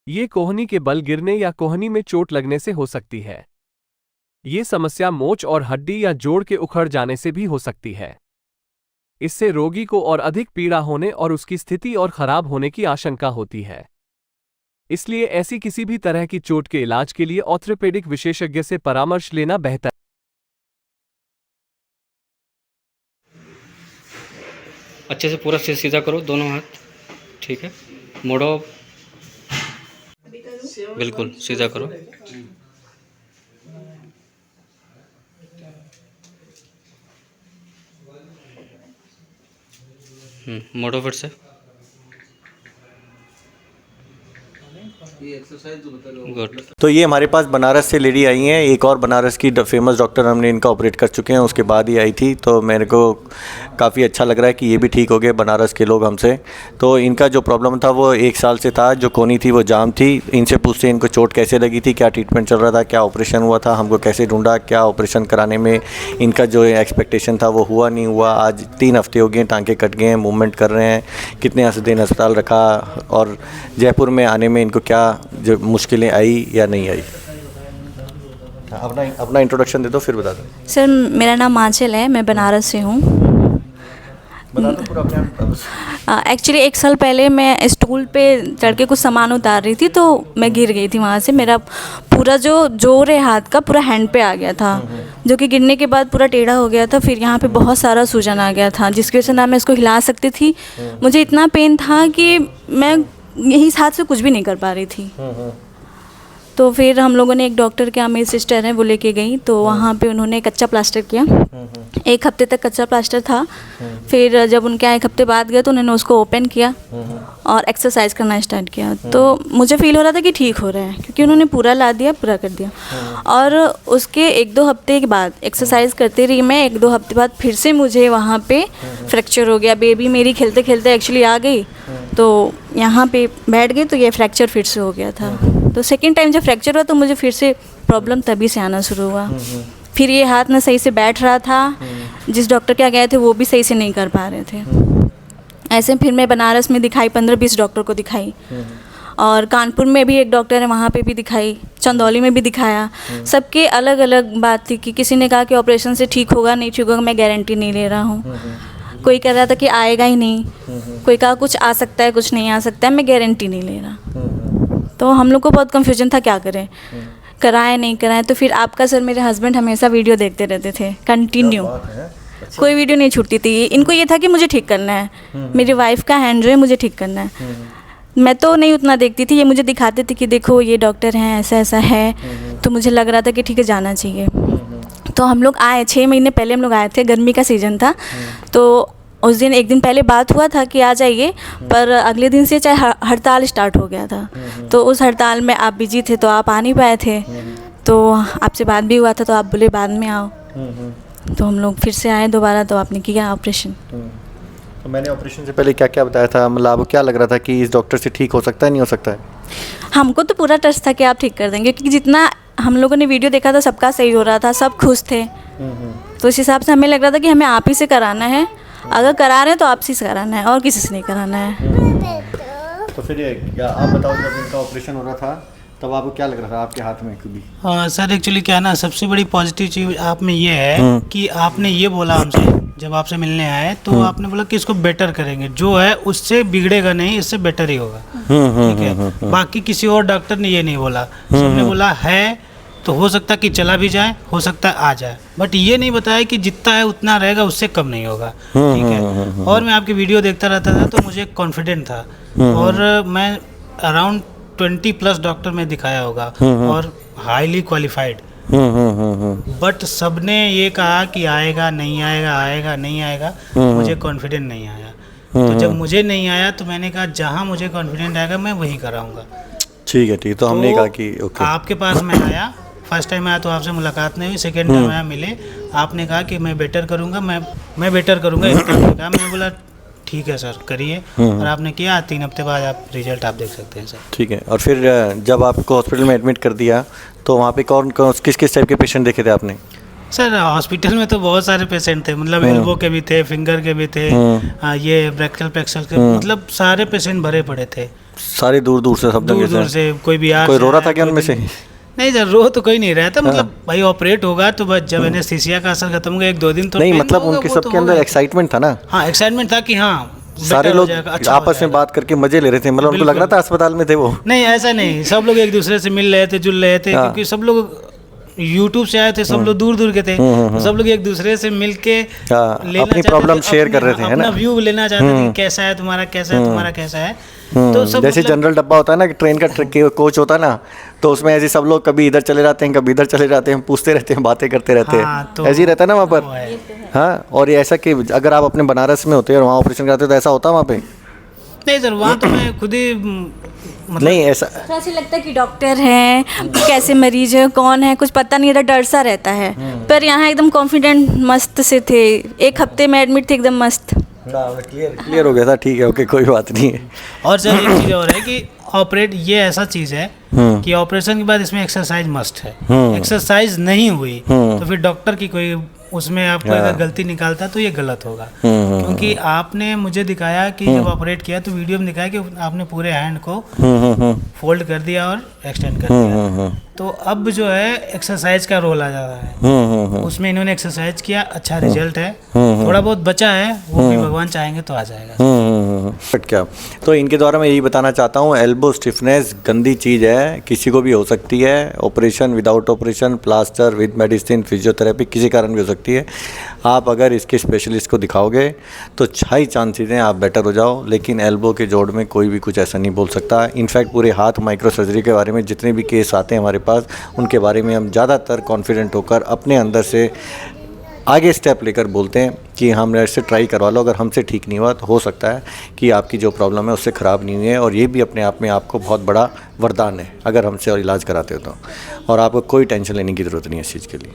ये कोहनी के बल गिरने या कोहनी में चोट लगने से हो सकती है। ये समस्या मोच और हड्डी या जोड़ के उखड़ जाने से भी हो सकती है। इससे रोगी को और अधिक पीड़ा होने और उसकी स्थिति और खराब होने की आशंका होती है। इसलिए ऐसी किसी भी तरह की चोट के इलाज के लिए ऑर्थोपेडिक विशेषज्ञ से परामर्श लेना बेहतर। अच्छे से पूरा सिर सीधा करो, दोनों हाथ। ठीक है, मोड़ो, बिल्कुल सीधा करो। मोड़ो फिर से। गुड। तो ये हमारे पास बनारस से लेडी आई हैं, एक और बनारस की फेमस डॉक्टर हमने इनका ऑपरेट कर चुके हैं, उसके बाद ही आई थी। तो मेरे को काफ़ी अच्छा लग रहा है कि ये भी ठीक हो गए बनारस के लोग हमसे। तो इनका जो प्रॉब्लम था वो 1 साल से था, जो कोहनी थी वो जाम थी। इनसे पूछते इनको चोट कैसे लगी थी, क्या ट्रीटमेंट चल रहा था, क्या ऑपरेशन हुआ था, हमको कैसे ढूंढा, क्या ऑपरेशन कराने में इनका जो एक्सपेक्टेशन था वो हुआ नहीं हुआ। आज 3 हफ्ते हो गए, टाँके कट गए हैं, मूवमेंट कर रहे हैं, कितने दिन अस्पताल रखा और जयपुर में आने में इनको क्या जो मुश्किलें आई या नहीं आई। अपना इंट्रोडक्शन दे दो फिर बता दो। सर मेरा नाम आंचल है, मैं बनारस से हूँ। बता दो पूरा अपने। एक्चुअली 1 साल पहले मैं स्टूल पे चढ़ के कुछ सामान उतार रही थी तो मैं गिर गई थी वहाँ से। मेरा पूरा जो जोर है हाथ का पूरा हैंड पे आ गया था, जो कि गिरने के बाद पूरा टेढ़ा हो गया था। फिर यहाँ पे बहुत सारा सूजन आ गया था, जिसकी वजह से ना मैं इसको हिला सकती थी। मुझे इतना पेन था कि मैं यही हाथ से कुछ भी नहीं कर पा रही थी। तो फिर हम लोगों ने एक डॉक्टर के यहाँ, मेरी सिस्टर है वो लेके गई, तो वहाँ पे उन्होंने कच्चा प्लास्टर किया। 1 हफ्ते तक कच्चा प्लास्टर था। फिर जब उनके यहाँ 1 हफ्ते बाद गए तो उन्होंने उसको ओपन किया और एक्सरसाइज करना स्टार्ट किया। तो मुझे फील हो रहा था कि ठीक हो रहा है, क्योंकि उन्होंने पूरा ला दिया, पूरा कर दिया। और उसके 1-2 हफ्ते के बाद एक्सरसाइज करते रही मैं। 1-2 हफ्ते बाद फिर से मुझे वहाँ पे फ्रैक्चर हो गया। बेबी मेरी खेलते खेलते एक्चुअली आ गई, तो यहाँ पे बैठ गई, तो ये फ्रैक्चर फिर से हो गया था। तो सेकेंड टाइम जब फ्रैक्चर हुआ तो मुझे फिर से प्रॉब्लम तभी से आना शुरू हुआ। फिर ये हाथ ना सही से बैठ रहा था, जिस डॉक्टर के यहाँ गए थे वो भी सही से नहीं कर पा रहे थे। ऐसे फिर मैं बनारस में दिखाई, 15-20 डॉक्टर को दिखाई, और कानपुर में भी एक डॉक्टर है वहाँ पे भी दिखाई, चंदौली में भी दिखाया। सबके अलग अलग बात थी कि किसी ने कहा कि ऑपरेशन से ठीक होगा, नहीं ठीक होगा, मैं गारंटी नहीं ले रहा हूँ। कोई कह रहा था कि आएगा ही नहीं, कोई कहा कुछ आ सकता है, कुछ नहीं आ सकता है, मैं गारंटी नहीं ले रहा। तो हम लोग को बहुत कन्फ्यूजन था क्या करें, कराएं नहीं कराएं। तो फिर आपका सर, मेरे हस्बैंड हमेशा वीडियो देखते रहते थे कंटिन्यू, कोई वीडियो नहीं छूटती थी। इनको ये था कि मुझे ठीक करना है, मेरी वाइफ का हैंड जो है मुझे ठीक करना है। मैं तो नहीं उतना देखती थी, ये मुझे दिखाते थे कि देखो ये डॉक्टर हैं, ऐसा ऐसा है। तो मुझे लग रहा था कि ठीक है जाना चाहिए। तो हम लोग आए, 6 महीने पहले हम लोग आए थे, गर्मी का सीज़न था। तो उस दिन 1 दिन पहले बात हुआ था कि आ जाइए, पर अगले दिन से चाहे हड़ताल स्टार्ट हो गया था। तो उस हड़ताल में आप बिजी थे तो आप आ नहीं पाए थे। तो आपसे बात भी हुआ था तो आप बोले बाद में आओ। तो हम लोग फिर से आए दोबारा, तो आपने किया ऑपरेशन। तो मैंने ऑपरेशन से पहले क्या क्या बताया था, मतलब आपको क्या लग रहा था कि इस डॉक्टर से ठीक हो सकता है, नहीं हो सकता है? हमको तो पूरा ट्रस्ट था कि आप ठीक कर देंगे, क्योंकि जितना हम लोगों ने वीडियो देखा था सबका सही हो रहा था, सब खुश थे। तो इस हिसाब से हमें लग रहा था कि हमें आप ही से कराना है, अगर करा रहे हैं तो आपसे से कराना है और किसी से नहीं कराना है। तो फिर आप बताओ, जब इनका ऑपरेशन हो रहा था तब आपको क्या लग रहा था आपके हाथ में कभी? सर एक्चुअली क्या है ना, सबसे बड़ी पॉजिटिव चीज़ आप में ये है कि आपने ये बोला हमसे जब आपसे मिलने आए, तो आपने बोला कि इसको बेटर करेंगे, जो है उससे बिगड़ेगा नहीं, इससे बेटर ही होगा। ठीक है, बाकी किसी और डॉक्टर ने ये नहीं बोला। सबने बोला है तो हो सकता है कि चला भी जाए, हो सकता है आ जाए, बट ये नहीं बताया कि जितना है उतना रहेगा, उससे कम नहीं होगा। ठीक है, और मैं आपकी वीडियो देखता रहता था तो मुझे कॉन्फिडेंट था, और मैं अराउंड 20+ डॉक्टर में दिखाया होगा और हाईली क्वालिफाइड, बट सबने ये कहा कि आएगा नहीं आएगा, आएगा नहीं आएगा, मुझे कॉन्फिडेंट नहीं आया। तो जब मुझे नहीं आया तो मैंने कहा जहाँ मुझे कॉन्फिडेंट आएगा मैं वहीं कराऊंगा। ठीक है, ठीक। तो हमने कहा कि ओके, आपके पास मैं आया, फर्स्ट टाइम आया तो आपसे मुलाकात नहीं हुई, सेकेंड टाइम आया, मिले, आपने कहा कि मैं बेटर करूँगा, मैं बेटर करूँगा, इस तरह से कहा। मैंने बोला ठीक है सर करिए, और आपने किया। 3 हफ्ते बाद आप रिजल्ट आप देख सकते हैं सर। ठीक है। और फिर जब आपको हॉस्पिटल में एडमिट कर दिया तो वहाँ पे कौन किस किस टाइप के पेशेंट देखे थे आपने? सर हॉस्पिटल में तो बहुत सारे पेशेंट थे, मतलब एल्बो के भी थे, फिंगर के भी थे, ये ब्रैक्टल प्लेक्सल के, मतलब सारे पेशेंट भरे पड़े थे। सारे दूर दूर से सब दूर जगह दूर से कोई बिहार कोई से रो रहा आया, था क्या कोई उनमें से? नहीं सर, रो तो कोई नहीं रहा था, मतलब भाई ऑपरेट होगा तो बस जब एनेस्थीसिया का असर खत्म होगा 1-2 दिन तो नहीं pain मतलब होगा, उनके वो तो सबके अंदर होगा। एक्साइटमेंट था ना, हाँ एक्साइटमेंट था कि हाँ सारे better हो लोग जाएगा, अच्छा हो आपस में जाएगा। बात करके मजे ले रहे थे, मतलब उनको लग रहा था अस्पताल में थे वो। नहीं ऐसा नहीं, सब लोग एक दूसरे से मिल रहे थे, जुल रहे थे, हाँ। क्योंकि सब लोग यूट्यूब से आए थे, सब लोग दूर दूर के थे, तो सब लोग एक दूसरे से मिल के हाँ, अपनी प्रॉब्लम शेयर कर रहे थे, है ना? अपना व्यू लेना चाहते थे कि कैसा है तुम्हारा, कैसा है तुम्हारा, कैसा है। तो सब जैसे मतलब- जनरल डब्बा होता है ना कि ट्रेन का कोच होता है ना, तो उसमें ऐसे सब लोग कभी इधर चले जाते हैं, कभी इधर चले जाते हैं, पूछते रहते हैं, बातें करते रहते हाँ, हैं, तो ऐसे ही रहता है ना वहाँ वो पर। है। हाँ, और ये ऐसा कि अगर आप अपने बनारस में होते और वहाँ ऑपरेशन कराते तो ऐसा होता वहाँ पे? नहीं सर, वहाँ तो मैं खुद ही मतलब नहीं ऐसा, तो ऐसे लगता है कि डॉक्टर हैं, कैसे मरीज है, कौन है, कुछ पता नहीं रहता, डर सा रहता है। पर यहाँ एकदम कॉन्फिडेंट मस्त से थे, 1 हफ्ते में एडमिट थे एकदम मस्त। क्लियर हो गया था, ठीक है, ओके, कोई बात नहीं है। और सर एक चीज़ और है कि ऑपरेट ये ऐसा चीज़ है कि ऑपरेशन के बाद इसमें एक्सरसाइज मस्ट है। एक्सरसाइज नहीं हुई तो फिर डॉक्टर की कोई उसमें आपको अगर गलती निकालता तो ये गलत होगा, क्योंकि आपने मुझे दिखाया कि जब ऑपरेट किया तो वीडियो में दिखाया कि आपने पूरे हैंड को फोल्ड कर दिया और एक्सटेंड कर दिया। तो अब जो है एक्सरसाइज का रोल आ जा रहा है, उसमें इन्होंने एक्सरसाइज किया, अच्छा रिजल्ट है। थोड़ा बहुत बचा है, वो भी भगवान चाहेंगे तो आ जाएगा। बट क्या, तो इनके द्वारा मैं यही बताना चाहता हूँ, एल्बो स्टिफनेस गंदी चीज़ है, किसी को भी हो सकती है। Operation, without operation, plaster, with medicine, physiotherapy, किसी कारण भी हो सकती है। आप अगर इसके स्पेशलिस्ट को दिखाओगे तो हाई चांसेस हैं आप बेटर हो जाओ, लेकिन एल्बो के जोड़ में कोई भी कुछ ऐसा नहीं बोल सकता। इनफैक्ट पूरे हाथ माइक्रो सर्जरी के बारे में जितने भी केस आते हैं हमारे पास, उनके बारे में हम ज़्यादातर कॉन्फिडेंट होकर अपने अंदर से आगे स्टेप लेकर बोलते हैं कि हम ऐसे ट्राई करवा लो, अगर हमसे ठीक नहीं हुआ तो हो सकता है कि आपकी जो प्रॉब्लम है उससे ख़राब नहीं हुई है, और ये भी अपने आप में आपको बहुत बड़ा वरदान है अगर हमसे और इलाज कराते हो तो, और आपको कोई टेंशन लेने की ज़रूरत नहीं है इस चीज़ के लिए।